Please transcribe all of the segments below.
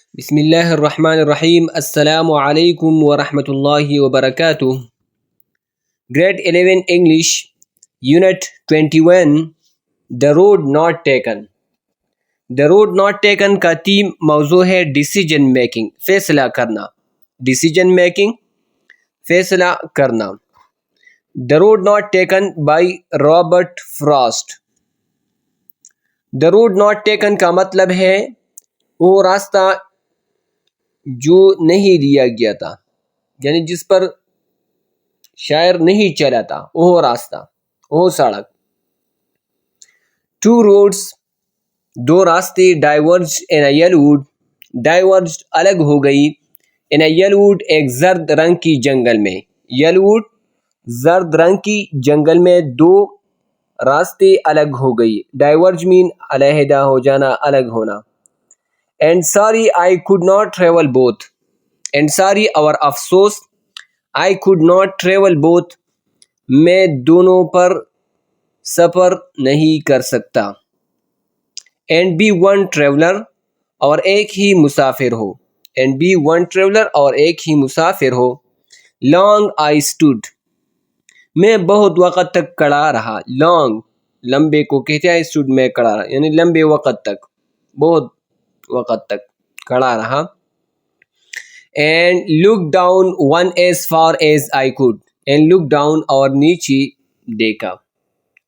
بسم اللہ الرحمن الرحیم۔ السلام علیکم ورحمۃ اللہ وبرکاتہ۔ Grade 11 English, unit 21، the road not taken. The road not taken کا تھیم موضوع ہے ڈیسیجن میکنگ، فیصلہ کرنا۔ ڈیسیجن میکنگ، فیصلہ کرنا۔ دا road not taken by Robert frost. The road not taken کا مطلب ہے وہ راستہ جو نہیں لیا گیا تھا، یعنی جس پر شاعر نہیں چلا تھا، وہ راستہ، وہ سڑک۔ ٹو روڈس، دو راستے، ڈائیورجڈ ان اے یلووڈ، ڈائیورجڈ الگ ہو گئی، ان اے یلووڈ ایک زرد رنگ کی جنگل میں۔ یلووڈ زرد رنگ کی جنگل میں دو راستے الگ ہو گئی۔ ڈائیورج مین علیحدہ ہو جانا، الگ ہونا۔ And sorry I could not travel both. And sorry اور افسوس، I could not travel both، میں دونوں پر سفر نہیں کر سکتا۔ And be one traveler، اور ایک ہی مسافر ہو۔ And be one traveler، اور ایک ہی مسافر ہو۔ Long I stood، میں بہت وقت تک کھڑا رہا۔ Long، لمبے کو کہتے ہیں، stood میں کھڑا رہا، یعنی لمبے وقت تک، بہت وقت تک کھڑا رہا۔ And look down one as far as I could، and look down، اور نیچے دیکھا۔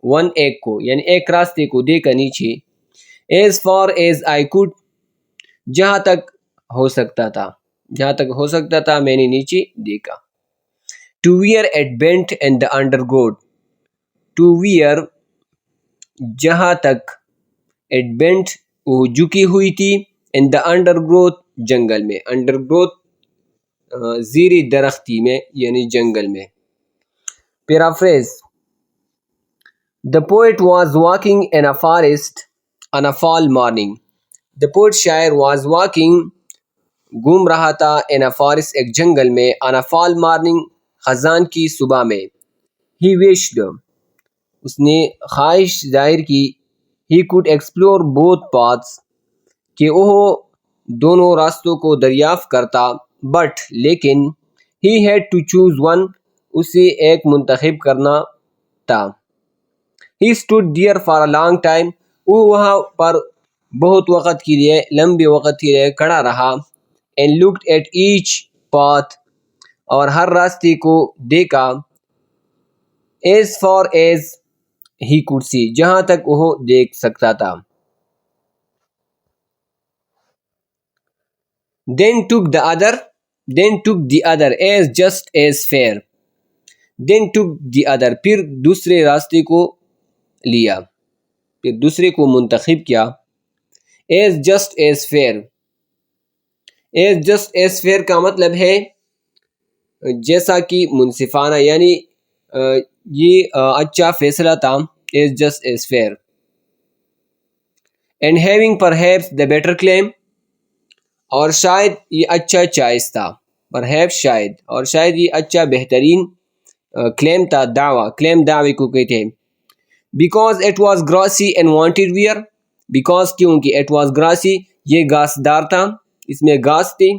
one ایک کو، یعنی ایک راستے کو دیکھا نیچے۔ as far as I could، جہاں تک ہو سکتا تھا، جہاں تک ہو سکتا تھا میں نے نیچے دیکھا۔ to wear at bent and the undergrowth، to wear جہاں تک، at bent وہ جھکی ہوئی تھی، in the undergrowth جنگل میں۔ undergrowth زیر درختی میں، یعنی جنگل میں۔ paraphrase، the poet was walking in a forest on a fall morning۔ the poet شاعر was walking گھوم رہا تھا in a forest ایک جنگل میں on a fall morning خزان کی صبح میں۔ he wished اس نے خواہش ظاہر کی he could explore both paths کہ وہ دونوں راستوں کو دریافت کرتا but لیکن he had to choose one اسے ایک منتخب کرنا تھا۔ he stood there for a long time وہ وہاں پر بہت وقت کے لیے، لمبے وقت کے لیے کھڑا رہا and looked at each path اور ہر راستے کو دیکھا as far as he could see جہاں تک وہ دیکھ سکتا تھا۔ then took the other as just as fair۔ then took the other پھر دوسرے راستے کو لیا، پھر دوسرے کو منتخب کیا۔ as just as fair، as just as fair کا مطلب ہے جیسا کہ منصفانہ، یعنی یہ اچھا فیصلہ تھا۔ as just as fair and having perhaps the better claim، اور شاید یہ اچھا چائس تھا۔ perhaps شاید، اور شاید یہ اچھا بہترین claim تھا، دعویٰ۔ claim دعوے کو کہتے ہیں۔ because it was grassy and wanted wear، because کیونکہ it was grassy یہ گھاس دار تھا، اس میں گھاس تھی۔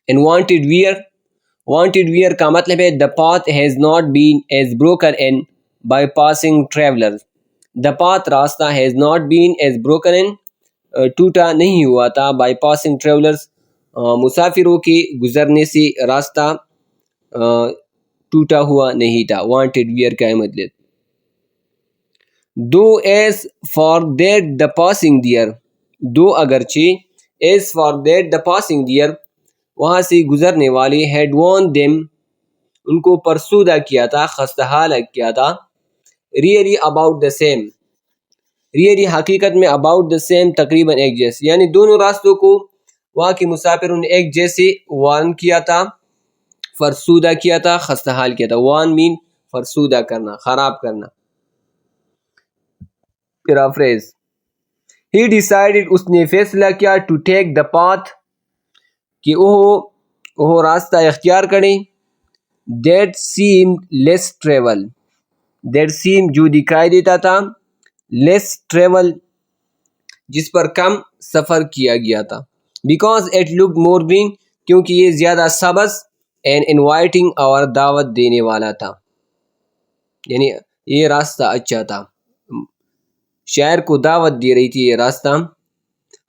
and wanted wear کا مطلب ہے the path has not been as broken in by passing travelers۔ the path راستہ has not been as broken in ٹوٹا نہیں ہوا تھا by passing travelers مسافروں کے گزرنے سے راستہ ٹوٹا ہوا نہیں تھا۔ wanted wear کا مطلب though as for that the passing there، though اگرچہ as for that the passing there وہاں سے گزرنے والے had warned them ان کو فرسودہ کیا تھا، خستہ حال کیا تھا۔ really about the same، really حقیقت میں about the same تقریباً ایک جیسے، یعنی دونوں راستوں کو وہاں کے مسافروں نے ایک جیسے وارن کیا تھا، فرسودہ کیا تھا، خستہ حال کیا تھا۔ وارن مین فرسودہ کرنا، خراب کرنا۔ paraphrase، he decided اس نے فیصلہ کیا to take the path کہ وہ راستہ اختیار کریں that seemed less travel، that seemed جو دکھائی دیتا تھا، less travel جس پر کم سفر کیا گیا تھا۔ because it looked more green, کیونکہ یہ زیادہ سبز، and inviting اور دعوت دینے والا تھا، یعنی یہ راستہ اچھا تھا، شاعر کو دعوت دے رہی تھی یہ راستہ.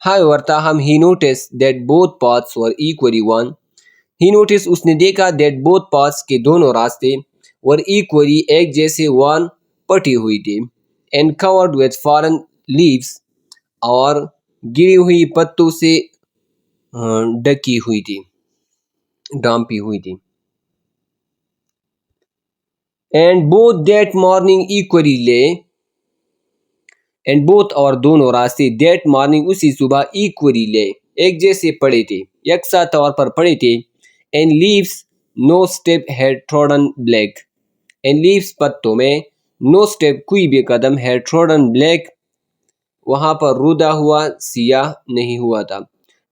However تاہم he noticed that both paths were equally one. He noticed اس نے دیکھا that both paths کے دونوں راستے were equally ایک جیسے one پٹی ہوئی تھی and covered with fallen leaves اور گری ہوئی پتوں سے ڈکی ہوئی تھی، ڈانپی ہوئی تھی. And both that morning equally lay, and both اور دونوں راستے that morning اسی صبح equally lay ایک جیسے پڑے تھے، یکساں طور پر پڑے تھے. And leaves no step had trodden black, and leaves پتوں میں no step کوئی بھی قدم had trodden black وہاں پر رودا ہوا سیاہ نہیں ہوا تھا.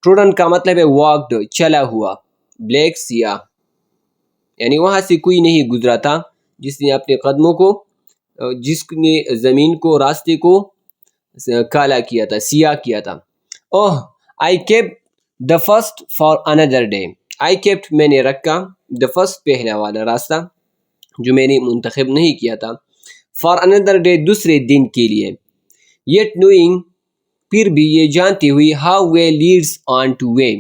trodden کا مطلب ہے walked چلا ہوا، black سیاہ، یعنی وہاں سے کوئی نہیں گزرا تھا جس نے اپنے قدموں کو، جس نے زمین کو، راستے کو کالا کیا تھا، سیاہ کیا تھا. Oh I kept the first for another day. I kept میں نے رکھا the first پہلا والا راستہ جو میں نے منتخب نہیں کیا تھا for another day دوسرے دن کے لیے. Yet knowing پھر بھی یہ جانتے ہوئی how way leads on to way.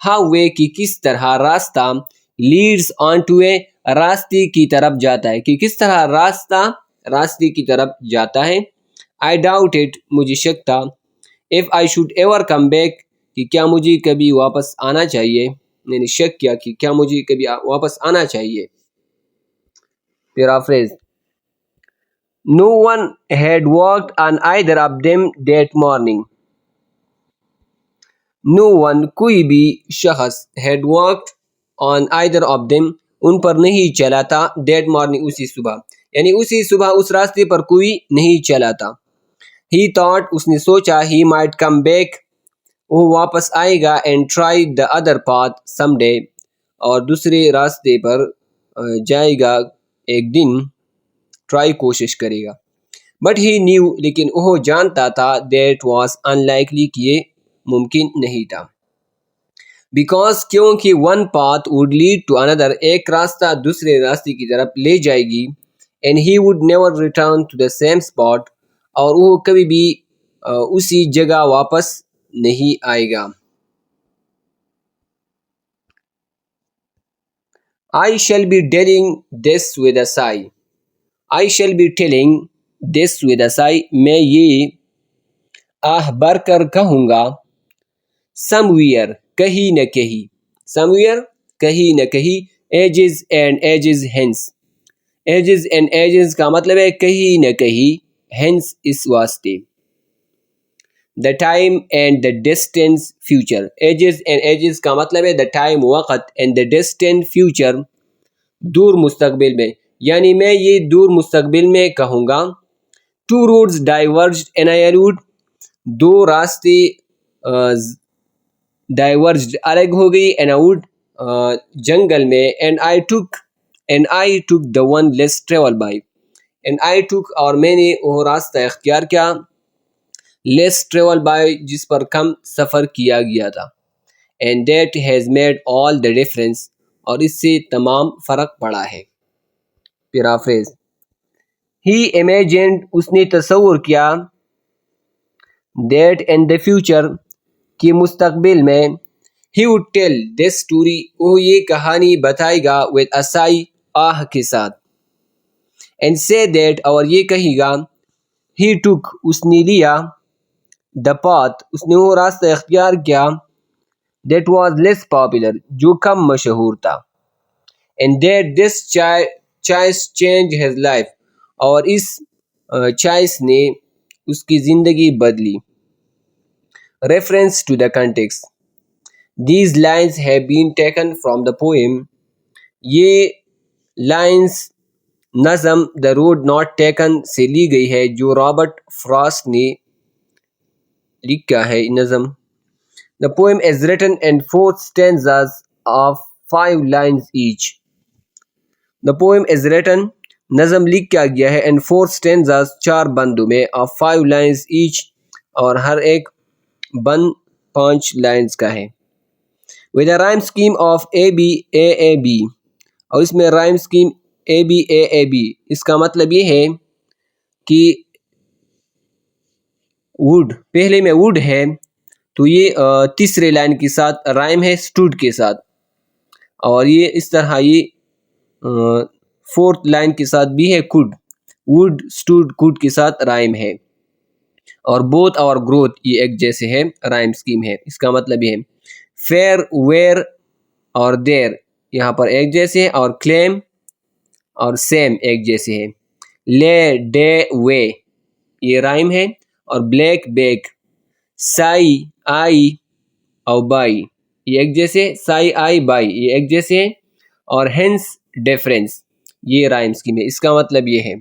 how way کی کس طرح راستہ leads on to way راستے کی طرف جاتا ہے، کہ کس طرح راستہ راستے کی طرف جاتا ہے. I doubted مجھے شک تھا if I should ever come back کہ کیا مجھے کبھی واپس آنا چاہیے، میں نے شک کیا کہ کیا مجھے کبھی واپس آنا چاہیے. Paraphrase No one had walked on either of them that morning. No one کوئی بھی شخص had walked on either of them ان پر نہیں چلا تھا that morning اسی صبح، یعنی اسی صبح اس راستے پر کوئی نہیں چلا تھا. He thought اس نے سوچا he might come back وہ واپس آئے گا and try the other path someday اور دوسرے راستے پر جائے گا ایک دن، try کوشش کرے گا. But he knew لیکن وہ جانتا تھا that was unlikely کہ یہ ممکن نہیں تھا. Because کیونکہ one path would lead to another ایک راستہ دوسرے راستے کی طرف لے جائے گی and he would never return to the same spot اور وہ کبھی بھی اسی جگہ واپس نہیں آئے گا. I shall be telling this with a sigh. I shall be telling this with a sigh میں یہ آہ بھر کر کہوں گا somewhere کہیں نہ کہیں، somewhere کہیں نہ کہیں، ages and ages hence. ages and ages کا مطلب ہے کہیں نہ کہیں، hence اس واسطے. the time and the distant future. ages and ages کا مطلب ہے the time وقت and the distant future دور مستقبل میں، یعنی میں یہ دور مستقبل میں کہوں گا. two roads diverged in a wood دو راستے diverged الگ ہو گئی in a wood جنگل میں and I took the one less traveled by. and I took اور میں نے وہ راستہ اختیار کیا less traveled by جس پر کم سفر کیا گیا تھا. and that has made all the difference اور اس سے تمام فرق پڑا ہے. پیرافریز He imagined اس نے تصور کیا that in the future کہ مستقبل میں he would tell this story وہ یہ کہانی بتائے گا with a sigh آہ کے ساتھ and say that اور یہ کہے گا he took اس نے لیا the path اس نے وہ راستہ اختیار کیا that was less popular جو کم مشہور تھا and that this choice changed his life اور اس choice نے اس کی زندگی بدلی. Reference to the context. These lines have been taken from the poem. یہ lines نظم The Road Not Taken سے لی گئی ہے جو رابرٹ فراسٹ نے لکھا ہے نظم. The poem is written in 4 stanzas of 5 lines each. The poem is written نظم لکھا گیا ہے in 4 stanzas 4 بندوں میں of 5 lines each اور ہر ایک بند 5 lines کا ہے. with a rhyme scheme of A B A A B. اور اس میں rhyme scheme A B A A B اس کا مطلب یہ ہے کہ wood پہلے میں wood ہے تو یہ تیسرے لائن کے ساتھ رائم ہے stood کے ساتھ، اور یہ اس طرح یہ فورتھ لائن کے ساتھ بھی ہے could. wood stood could کے ساتھ رائم ہے، اور both اور growth یہ ایک جیسے ہے رائم اسکیم ہے. اس کا مطلب یہ ہے fair where اور there یہاں پر ایک جیسے ہے، اور claim اور same ایک جیسے ہے. lay day way یہ رائم ہے، اور black bake سائی آئی اور بائی یہ ایک جیسے، سائی آئی بائی یہ ایک جیسے ہے، اور hence difference یہ رائم اسکیم ہے. اس کا مطلب یہ ہے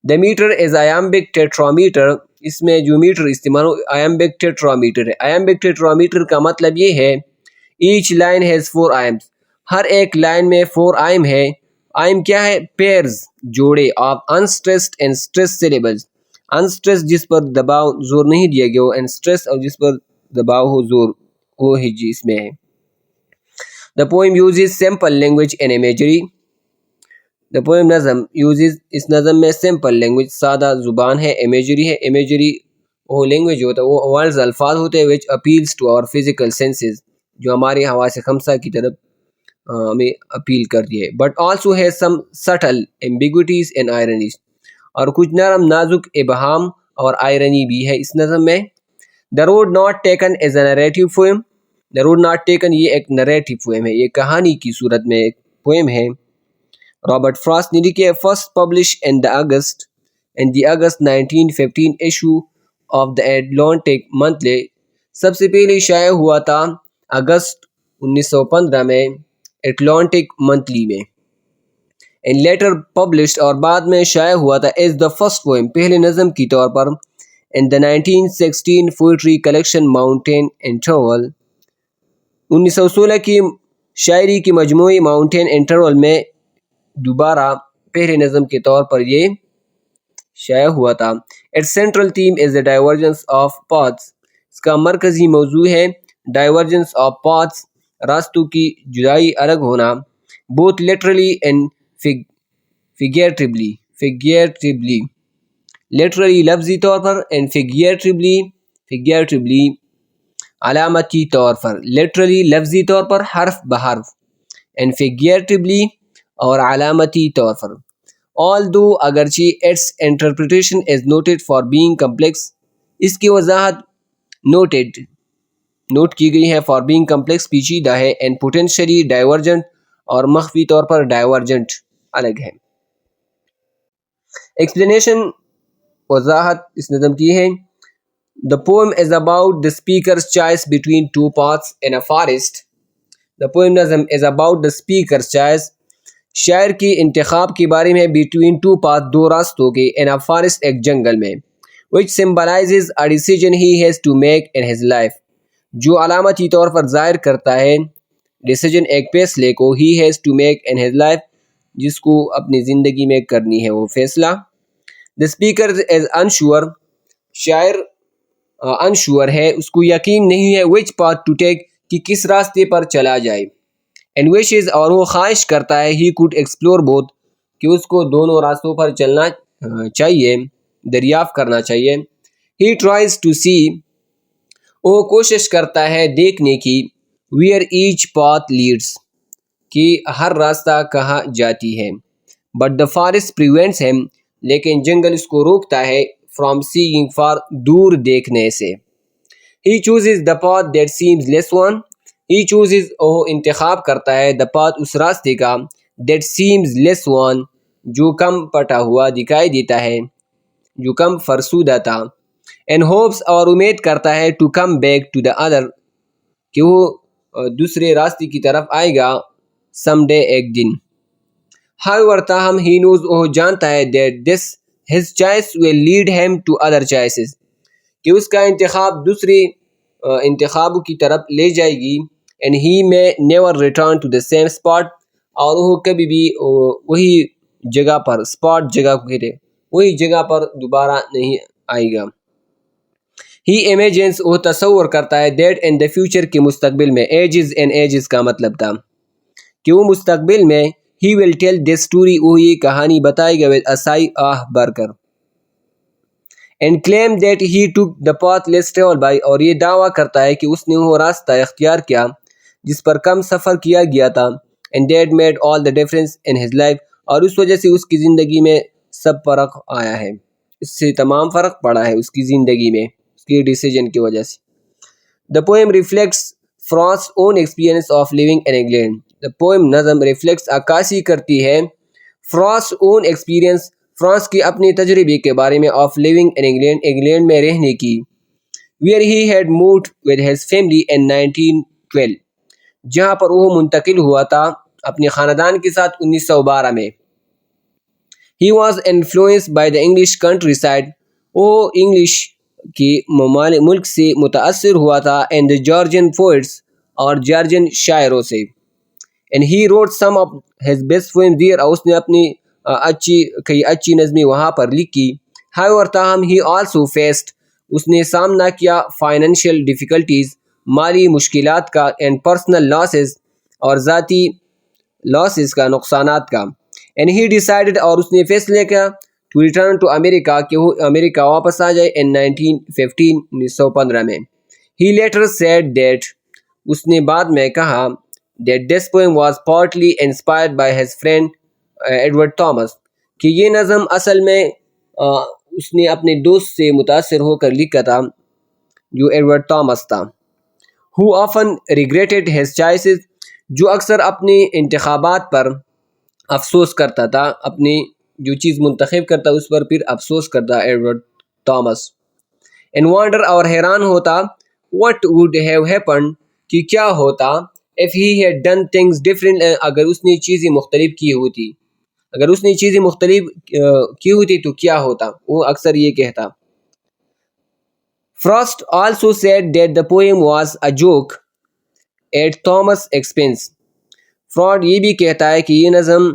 the meter is iambic tetrameter. اس میں جو میٹر استعمال ہو iambic tetrameter ہے. iambic tetrameter کا مطلب یہ ہے each line has 4 iambs. ہر ایک لائن میں 4 iamb ہے. iamb کیا ہے؟ pairs جوڑے of unstressed and stressed syllables. unstressed جس پر دباؤ زور نہیں دیا گیا ہو، and stressed اور جس پر دباؤ ہو زور، وہ ہی جی اس میں ہے. the poem uses simple language and imagery. The poem نظم uses اس نظم میں simple language سادہ زبان ہے، imagery ہے. imagery وہ لینگویج ہوتا ہے، وہ words الفاظ ہوتے ہیں which appeals to our physical senses جو ہمارے حواس خمسہ کی طرف ہمیں اپیل کرتی ہے. but also has some subtle ambiguities and ironies. اور کچھ نرم نازک ابہام اور آئرنی بھی ہے اس نظم میں. the road not taken is a narrative poem. the road not taken یہ ایک narrative poem ہے، یہ کہانی کی صورت میں ایک poem ہے. رابرٹ فراسٹ نے لکھی ہے. first published in the August 1915 issue of the Atlantic Monthly. سب سے پہلے شائع ہوا تھا اگست 1915 میں اٹلانٹک منتھلی میں. and later published اور بعد میں شائع ہوا تھا as the first poem پہلے نظم کی طور پر in the 1916 poetry collection Mountain Interval. 1916 کی شاعری کی مجموعی ماؤنٹین انٹرول میں دوبارہ پہلے نظم کے طور پر یہ شائع ہوا تھا. its central theme is the divergence of paths. اس کا مرکزی موضوع ہے divergence of paths راستوں کی جدائی الگ ہونا both literally and figuratively. literally لفظی طور پر and figuratively علامتی طور پر. literally لفظی طور پر حرف بحرف and figuratively اور علامتی طور پر. although اگرچہ its interpretation is noted for being complex اس کی وضاحت نوٹ کی گئی ہے for being complex پیچیدہ ہے and potentially divergent اور مخفی طور پر divergent الگ ہے. explanation وضاحت اس نظم کی ہے. the poem is about the speaker's choice between two paths in a forest. the poem نظم is about the speaker's choice شاعر کی انتخاب کے بارے میں between two paths دو راستوں کے in a forest ایک جنگل میں which symbolizes a decision he has to make in his life جو علامتی طور پر ظاہر کرتا ہے decision ایک فیصلے کو he has to make in his life جس کو اپنی زندگی میں کرنی ہے وہ فیصلہ. the speaker is unsure شاعر unsure ہے، اس کو یقین نہیں ہے which path to take کہ کس راستے پر چلا جائے and wishes اور وہ خواہش کرتا ہے he could explore both کہ اس کو دونوں راستوں پر چلنا چاہیے، دریافت کرنا چاہیے. he tries to see وہ کوشش کرتا ہے دیکھنے کی where each path leads کہ ہر راستہ کہاں جاتی ہے but the forest prevents him لیکن جنگل اس کو روکتا ہے from seeing far دور دیکھنے سے. he chooses the path that seems less one he chooses وہ انتخاب کرتا ہے the path اس راستے کا that seems less one جو کم پٹا ہوا دکھائی دیتا ہے، جو کم فرسودہ تھا and hopes اور امید کرتا ہے to come back to the other کہ وہ دوسرے راستے کی طرف آئے گا someday ایک دن. however تاہم he knows وہ جانتا ہے that this his choice will lead him to other choices کہ اس کا انتخاب دوسرے انتخابوں کی طرف لے جائے گی and he may never return to the same spot اور وہ کبھی بھی وہی جگہ پر spot جگہ کو کہتے وہی جگہ پر دوبارہ نہیں آئے گا. ہی امیجنس وہ تصور کرتا ہے دیٹ ان دا فیوچر کے مستقبل میں ایجز ان ایجز کا مطلب تھا کہ وہ مستقبل میں ہی ول ٹیل دس اسٹوری وہ یہ کہانی بتائے گا ود اسائی آہ بھر کر and claim that he took the path less travel by اور یہ دعویٰ کرتا ہے کہ اس نے وہ راستہ اختیار کیا جس پر کم سفر کیا گیا تھا and that made all the difference in his life اور اس وجہ سے اس کی زندگی میں سب فرق آیا ہے، اس سے تمام فرق پڑا ہے اس کی زندگی میں اس کی ڈیسیجن کی وجہ سے۔ The poem reflects Frost's own experience of living in England, the poem نظم ریفلیکٹس عکاسی کرتی ہے فرانس اون ایکسپیرئنس فرانس کی اپنے تجربے کے بارے میں of living in England England میں رہنے کی، where he had moved with his family in 1912 جہاں پر وہ منتقل ہوا تھا اپنے خاندان کے ساتھ 1912 میں۔ He was influenced by the English country side, وہ انگلش کی ملک سے متاثر ہوا تھا، اینڈ دا جارجین پوئٹس اور جارجین شاعروں سے، and he wrote some of his best poem there, اور اس نے اپنی کئی اچھی نظمیں وہاں پر لکھی۔ ہاؤیور تاہم ہی آلسو فیسڈ، اس نے سامنا کیا فائنینشیل ڈیفیکلٹیز، مالی مشکلات کا، اینڈ پرسنل لاسز اور ذاتی لاسز کا، نقصانات کا، اینڈ ہی ڈیسائیڈڈ اور اس نے فیصلہ کیا ٹو ریٹرن ٹو امریکہ کہ وہ امریکہ واپس آ جائے ان 1915 میں۔ ہی لیٹر سیڈ دیٹ، اس نے بعد میں کہا that this poem was partly inspired by his friend Edward Thomas, کہ یہ نظم اصل میں اس نے اپنے دوست سے متاثر ہو کر لکھا تھا جو ایڈورڈ تھامس تھا۔ ہو آفن ریگریٹڈ ہز چوائسز، جو اکثر اپنے انتخابات پر افسوس کرتا تھا، اپنی جو چیز منتخب کرتا اس پر پھر افسوس کرتا ایڈورڈ تھامس۔ اینڈ وانڈر اور حیران ہوتا what would have happened، کہ کیا ہوتا if he had done things different، اگر اس نے چیزیں مختلف کی ہوتی، اگر اس نے چیزیں مختلف کی ہوتی تو کیا ہوتا، وہ اکثر یہ کہتا۔ Frost also said that the poem was a joke at Thomas' expense، fraud یہ بھی کہتا ہے کہ یہ نظم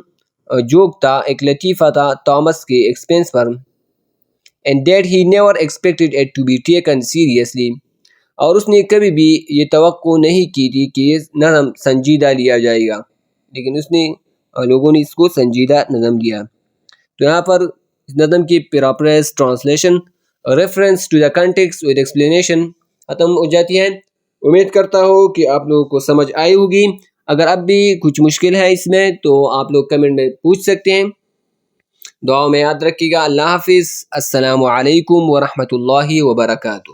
جوک تھا، ایک لطیفہ تھا تھامس کے expense per, and that he never expected it to be taken seriously، اور اس نے کبھی بھی یہ توقع نہیں کی تھی کہ یہ نظم سنجیدہ لیا جائے گا، لیکن اس نے لوگوں نے اس کو سنجیدہ نظم لیا۔ تو یہاں پر اس نظم کی paraphrase translation reference to the context with explanation ختم ہو جاتی ہے۔ امید کرتا ہوں کہ آپ لوگوں کو سمجھ آئی ہوگی، اگر اب بھی کچھ مشکل ہے اس میں تو آپ لوگ کمنٹ میں پوچھ سکتے ہیں۔ دعاؤں میں یاد رکھیے گا۔ اللہ حافظ، السلام علیکم ورحمۃ اللہ وبرکاتہ۔